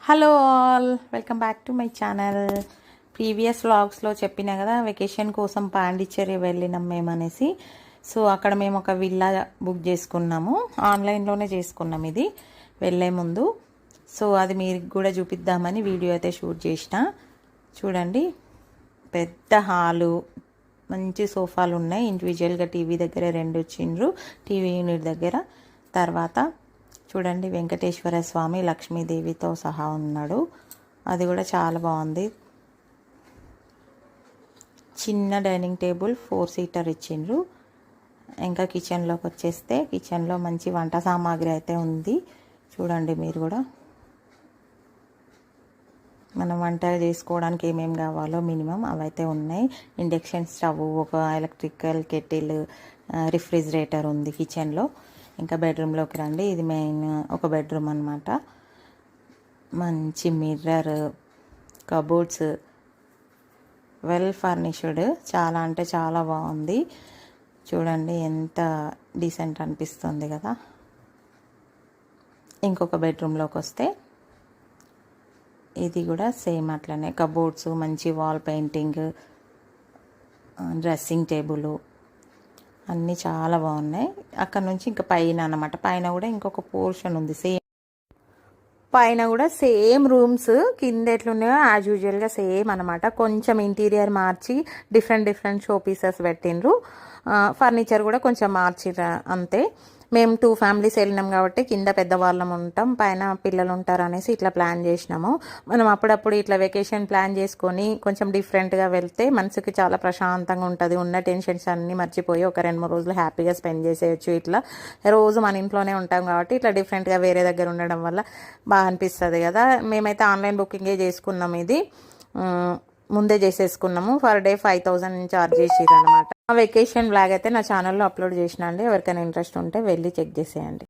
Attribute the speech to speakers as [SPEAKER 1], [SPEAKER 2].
[SPEAKER 1] Hello all, welcome back to my channel. Previous వ్లాగ్స్లో చెప్పినా కదా వెకేషన్ కోసం పాండిచ్చేరి వెళ్ళినాం మేమనేసి. సో అక్కడ మేము ఒక విల్లా బుక్ చేసుకున్నాము, ఆన్లైన్లోనే చేసుకున్నాం ఇది వెళ్ళే ముందు. సో అది మీరు కూడా చూపిద్దామని వీడియో అయితే షూట్ చేసిన. చూడండి, పెద్ద హాలు, మంచి సోఫాలు ఉన్నాయి. ఇండివిజువల్గా టీవీ దగ్గర 2 వచ్చిండ్రు, టీవీ యూనిట్ దగ్గర. తర్వాత చూడండి, వెంకటేశ్వర స్వామి లక్ష్మీదేవితో సహా ఉన్నాడు, అది కూడా చాలా బాగుంది. చిన్న డైనింగ్ టేబుల్ 4 సీటర్ ఇచ్చిండ్రు. ఇంకా కిచెన్లోకి వచ్చేస్తే కిచెన్లో మంచి వంట సామాగ్రి అయితే ఉంది. చూడండి మీరు కూడా, మనం వంట చేసుకోవడానికి ఏమేమి కావాలో మినిమం అవైతే ఉన్నాయి. ఇండక్షన్ స్టవ్, ఒక ఎలక్ట్రికల్ కెటిల్, రిఫ్రిజిరేటర్ ఉంది కిచెన్లో. ఇంకా బెడ్రూమ్లోకి రండి, ఇది మెయిన్ ఒక బెడ్రూమ్ అనమాట. మంచి మిర్రర్, కబోర్డ్స్, వెల్ ఫర్నిష్డ్, చాలా అంటే చాలా బాగుంది. చూడండి ఎంత డీసెంట్ అనిపిస్తుంది కదా. ఇంకొక బెడ్రూమ్లోకి వస్తే ఇది కూడా సేమ్ అట్లనే, కబోర్డ్స్, మంచి వాల్ పెయింటింగ్, డ్రెస్సింగ్ టేబుల్ అన్నీ చాలా బాగున్నాయి. అక్కడ నుంచి ఇంకా పైన అన్నమాట, పైన కూడా ఇంకొక పోర్షన్ ఉంది సేమ్. పైన కూడా సేమ్ రూమ్స్ కింద ఎట్లున్నాయో యాజ్ యూజువల్గా సేమ్ అనమాట. కొంచెం ఇంటీరియర్ మార్చి డిఫరెంట్ షో పీసెస్ పెట్టిండ్రు. ఫర్నిచర్ కూడా కొంచెం మార్చిర్రు అంతే. మేము 2 ఫ్యామిలీస్ వెళ్ళినాం కాబట్టి కింద పెద్దవాళ్ళం ఉంటాం, పైన పిల్లలు ఉంటారు అనేసి ఇట్లా ప్లాన్ చేసినాము. మనం అప్పుడప్పుడు ఇట్లా వెకేషన్ ప్లాన్ చేసుకొని కొంచెం డిఫరెంట్గా వెళ్తే మనసుకి చాలా ప్రశాంతంగా ఉంటుంది. ఉన్న టెన్షన్స్ అన్నీ మర్చిపోయి ఒక 2-3 రోజులు హ్యాపీగా స్పెండ్ చేసేయచ్చు. ఇట్లా రోజు మన ఇంట్లోనే ఉంటాం కాబట్టి ఇట్లా డిఫరెంట్గా వేరే దగ్గర ఉండడం వల్ల బాగా అనిపిస్తుంది కదా. మేమైతే ఆన్లైన్ బుకింగే చేసుకున్నాం, ఇది ముందే చేసేసుకున్నాము. పర్ డే 5,000 ఛార్జ్ చేసిర్రు అనమాట. ఆ వెకేషన్ బ్లాగ్ అయితే నా ఛానల్లో అప్లోడ్ చేసిన అండి, ఎవరికైనా ఇంట్రెస్ట్ ఉంటే వెళ్ళి చెక్ చేసేయండి.